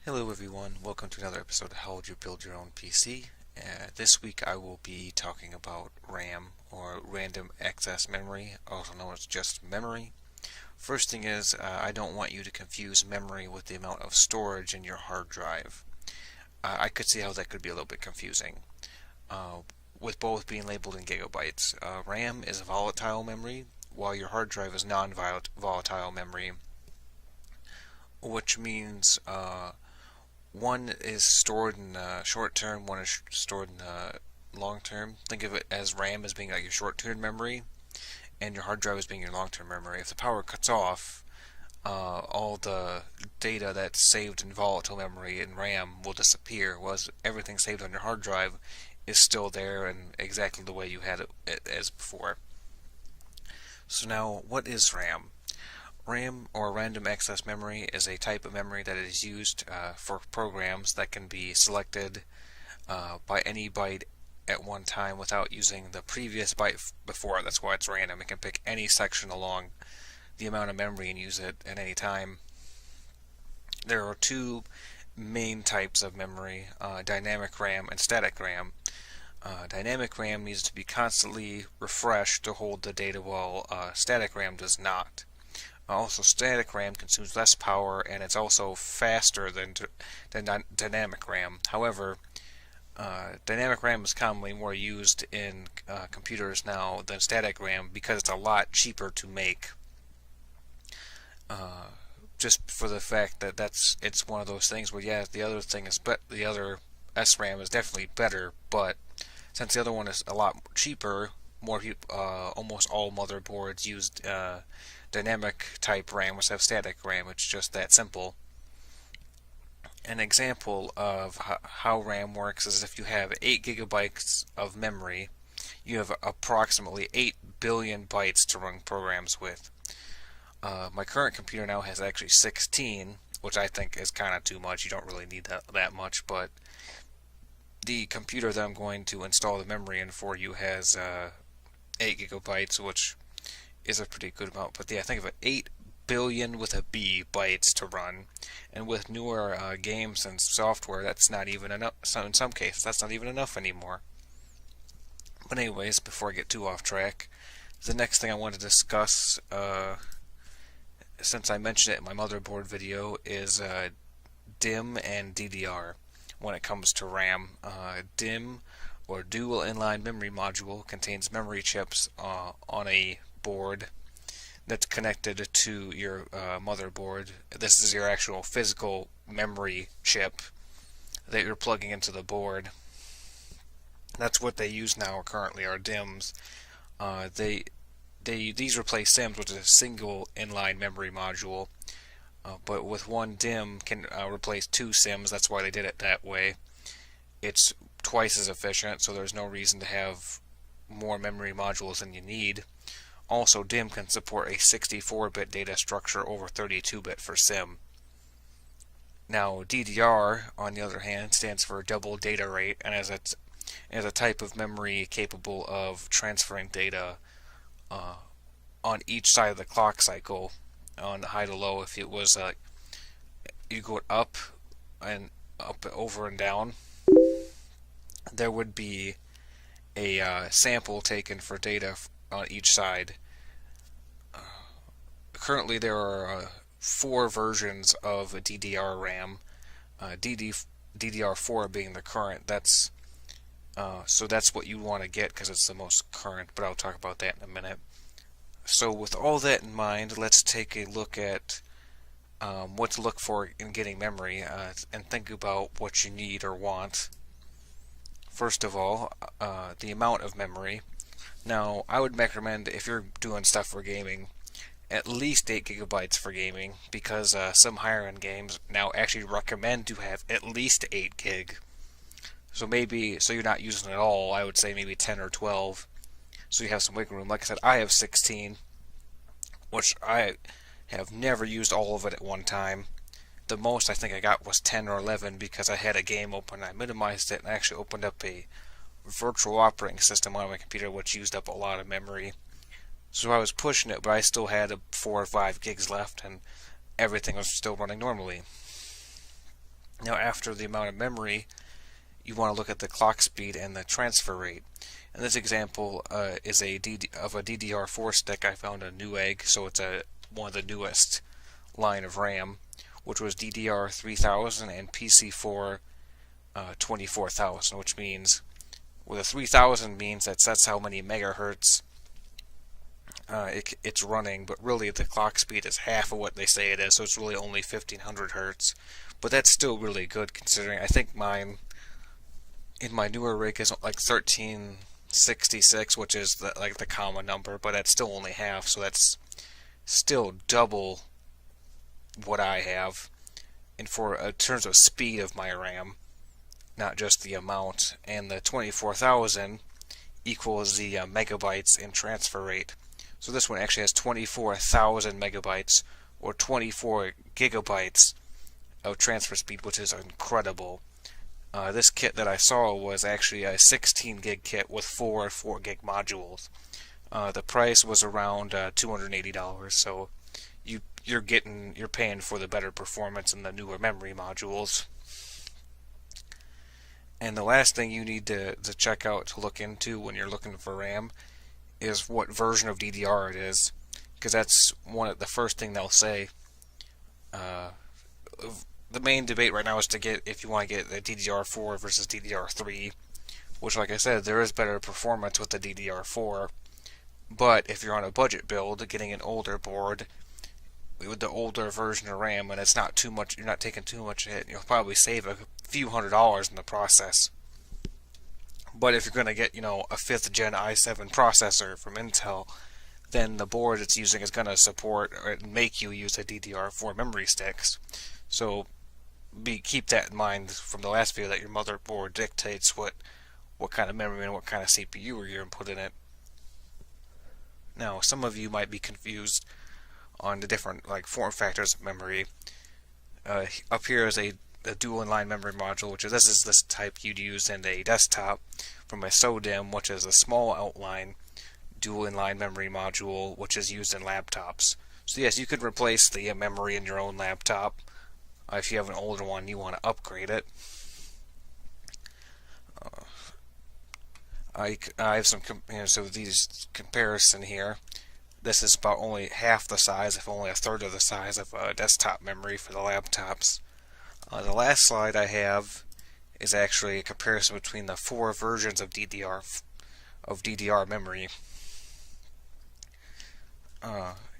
Hello everyone, welcome to another episode of How Would You Build Your Own PC. This week I will be talking about RAM, or Random Access Memory, also known as just memory. First thing is, I don't want you to confuse memory with the amount of storage in your hard drive. I could see how that could be a little bit confusing, with both being labeled in gigabytes. RAM is volatile memory, while your hard drive is non-volatile memory, which means one is stored in short term, one is stored in long term. Think of it as RAM as being like your short term memory, and your hard drive as being your long term memory. If the power cuts off, all the data that's saved in volatile memory in RAM will disappear, whereas everything saved on your hard drive is still there and exactly the way you had it as before. So now, what is RAM? RAM, or Random Access Memory, is a type of memory that is used for programs that can be selected by any byte at one time without using the previous byte before. That's why it's random. It can pick any section along the amount of memory and use it at any time. There are two main types of memory, dynamic RAM and static RAM. Dynamic RAM needs to be constantly refreshed to hold the data, while static RAM does not. Also, static RAM consumes less power, and it's also faster than dynamic RAM. However, dynamic RAM is commonly more used in computers now than static RAM because it's a lot cheaper to make. Just for the fact that it's one of those things where, yeah, the other thing is, but the other SRAM is definitely better, but since the other one is a lot cheaper, almost all motherboards used dynamic type RAM instead of static RAM. It's just that simple. An example of how RAM works is if you have 8 gigabytes of memory, you have approximately 8 billion bytes to run programs with. My current computer now has actually 16, which I think is kind of too much. You don't really need that much, but the computer that I'm going to install the memory in for you has 8 gigabytes, which is a pretty good amount. But yeah, think of it, 8 billion with a B bytes to run, and with newer games and software, that's not even enough. So in some cases, that's not even enough anymore. But anyways, before I get too off track, the next thing I want to discuss, since I mentioned it in my motherboard video, is DIMM and DDR. When it comes to RAM, DIMM, or Dual Inline Memory Module, contains memory chips on a board that's connected to your motherboard. This is your actual physical memory chip that you're plugging into the board. That's what they use now currently, are DIMMs. These replace SIMMs, which is a single inline memory module. But with one DIMM can replace 2 SIMMs. That's why they did it that way. It's twice as efficient, so there's no reason to have more memory modules than you need. Also, DIMM can support a 64-bit data structure over 32-bit for SIM. Now, DDR, on the other hand, stands for double data rate, and is a type of memory capable of transferring data on each side of the clock cycle, on high to low. If it was you go up and up, over and down, there would be a sample taken for data on each side. Currently, there are 4 versions of DDR RAM. DDR4 being the current. So that's what you want to get because it's the most current. But I'll talk about that in a minute. So with all that in mind, let's take a look at what to look for in getting memory, and think about what you need or want. First of all, the amount of memory. Now, I would recommend, if you're doing stuff for gaming, at least 8 gigabytes for gaming, because some higher-end games now actually recommend to have at least 8 gig. So you're not using it all, I would say maybe 10 or 12. So you have some wiggle room. Like I said, I have 16, which I have never used all of it at one time. The most I think I got was 10 or 11 because I had a game open. I minimized it and I actually opened up a virtual operating system on my computer, which used up a lot of memory. So I was pushing it, but I still had 4 or 5 gigs left, and everything was still running normally. Now, after the amount of memory, you want to look at the clock speed and the transfer rate. And this example is of a DDR4 stick. I found a Newegg, so it's one of the newest line of RAM, which was DDR 3000 and PC4 24,000, which means, with a 3000 means that's how many megahertz it's running, but really the clock speed is half of what they say it is, so it's really only 1500 hertz. But that's still really good considering. I think mine in my newer rig is like 1366, which is like the common number, but that's still only half, so that's still double what I have. And for in terms of speed of my RAM, not just the amount, and the 24,000 equals the megabytes in transfer rate. So this one actually has 24,000 megabytes or 24 gigabytes of transfer speed, which is incredible. This kit that I saw was actually a 16 gig kit with 4 gig modules. The price was around $280, so you're paying for the better performance and the newer memory modules. And the last thing you need to check out, to look into when you're looking for RAM, is what version of DDR it is, because that's the first thing they'll say. The main debate right now is if you want to get the DDR4 versus DDR3, which, like I said, there is better performance with the DDR4. But if you're on a budget build, getting an older board with the older version of RAM, and it's not too much, you're not taking too much hit, you'll probably save a few $100s in the process. But if you're going to get, a 5th gen i7 processor from Intel, then the board it's using is going to support or make you use the DDR4 memory sticks. So keep that in mind from the last video, that your motherboard dictates what kind of memory and what kind of CPU you're going to put in it. Now, some of you might be confused on the different form factors of memory. Up here is a dual inline memory module, which is this type you'd use in a desktop, from a SODIMM, which is a small outline dual inline memory module, which is used in laptops. So yes, you could replace the memory in your own laptop. If you have an older one, you want to upgrade it. I have some so these comparison here. This is about only half the size, if only a third of the size of desktop memory for the laptops. The last slide I have is actually a comparison between the 4 versions of DDR memory.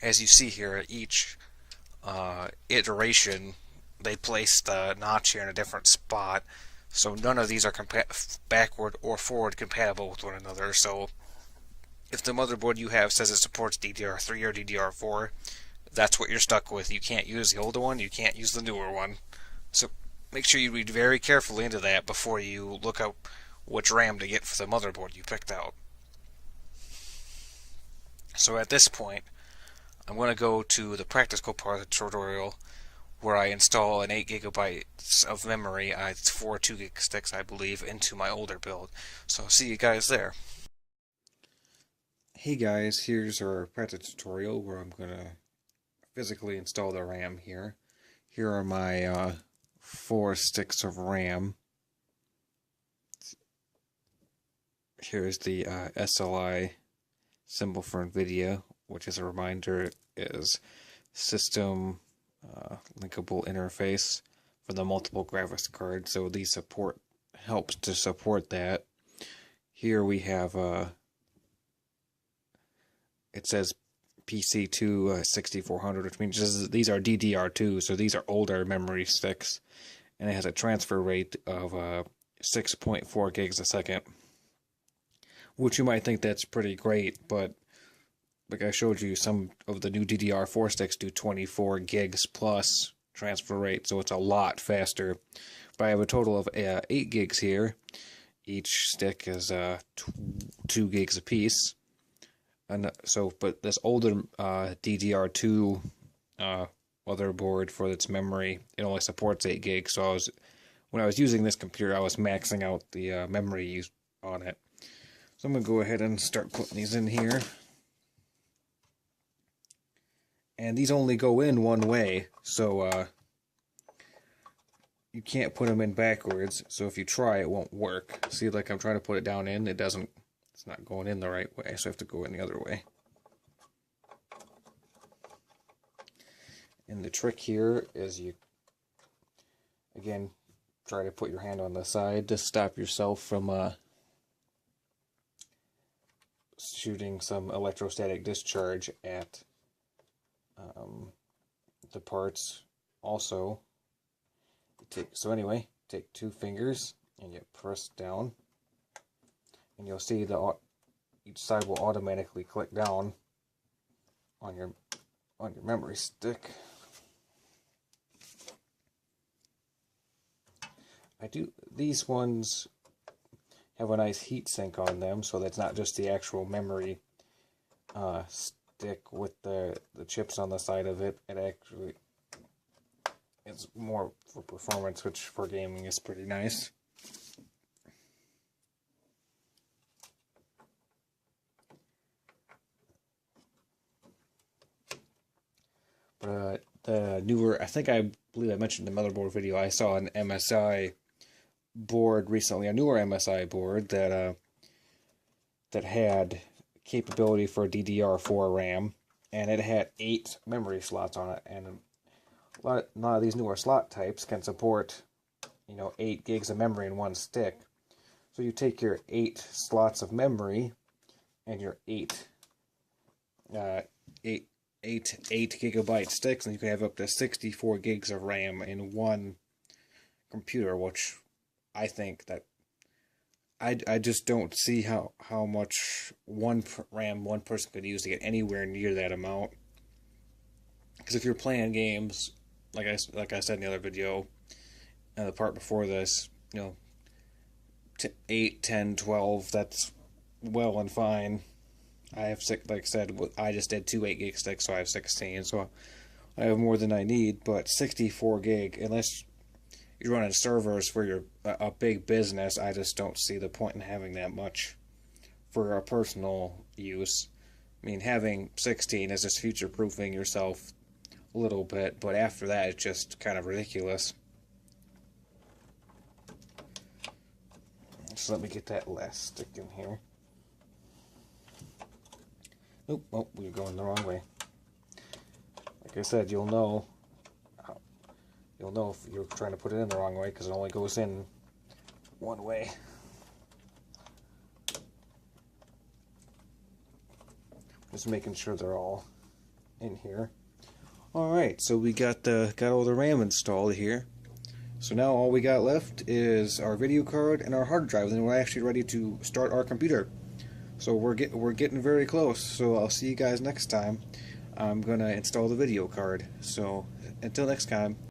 As you see here, each iteration, they place the notch here in a different spot, so none of these are backward or forward compatible with one another. So if the motherboard you have says it supports DDR3 or DDR4, that's what you're stuck with. You can't use the older one, you can't use the newer one. So make sure you read very carefully into that before you look up which RAM to get for the motherboard you picked out. So at this point, I'm going to go to the practical part of the tutorial, where I install an 8 gigabytes of memory, it's 4 2 gig sticks I believe, into my older build. So I'll see you guys there. Hey guys, here's our practice tutorial where I'm going to physically install the RAM here. Here are my 4 sticks of RAM. Here's the SLI symbol for Nvidia, which, as a reminder, is System Linkable Interface for the multiple graphics card. So these helps to support that. Here we have it says PC2 6400, which means these are DDR2, so these are older memory sticks, and it has a transfer rate of 6.4 gigs a second, which you might think that's pretty great, but like I showed you, some of the new DDR4 sticks do 24 gigs plus transfer rate, so it's a lot faster. But I have a total of 8 gigs here. Each stick is 2 gigs apiece. And but this older DDR2 motherboard, for its memory, it only supports 8 gigs. So when I was using this computer, I was maxing out the memory used on it. So I'm going to go ahead and start putting these in here. And these only go in one way, so you can't put them in backwards, so if you try, it won't work. See, like I'm trying to put it down in, it's not going in the right way, so I have to go in the other way. And the trick here is you, again, try to put your hand on the side to stop yourself from shooting some electrostatic discharge at the parts. Also, take 2 fingers and you press down, and you'll see each side will automatically click down on your memory stick. These ones have a nice heat sink on them, so that's not just the actual memory stick with the chips on the side of it. It actually is more for performance, which for gaming is pretty nice. But the newer, I believe I mentioned in the motherboard video, I saw an MSI board recently, a newer MSI board that had capability for DDR4 RAM, and it had 8 memory slots on it. And a lot of these newer slot types can support, 8 gigs of memory in one stick. So you take your 8 slots of memory and your 8 gigabyte sticks, and you can have up to 64 gigs of RAM in one computer, which I think that I just don't see how much RAM one person could use to get anywhere near that amount. Because if you're playing games, like I said in the other video, the part before this, 8, 10, 12, that's well and fine. I have like I said, I just did 2 8 gig sticks, so I have 16, so I have more than I need. But 64 gig, unless you're running servers for a big business, I just don't see the point in having that much for a personal use. I mean, having 16 is just future-proofing yourself a little bit, but after that, it's just kind of ridiculous. So let me get that last stick in here. Nope, oh, we're going the wrong way. Like I said, you'll know if you're trying to put it in the wrong way, because it only goes in one way. Just making sure they're all in here. Alright, so we got all the RAM installed here. So now all we got left is our video card and our hard drive, and then we're actually ready to start our computer. So we're getting very close. So I'll see you guys next time. I'm gonna install the video card. So until next time.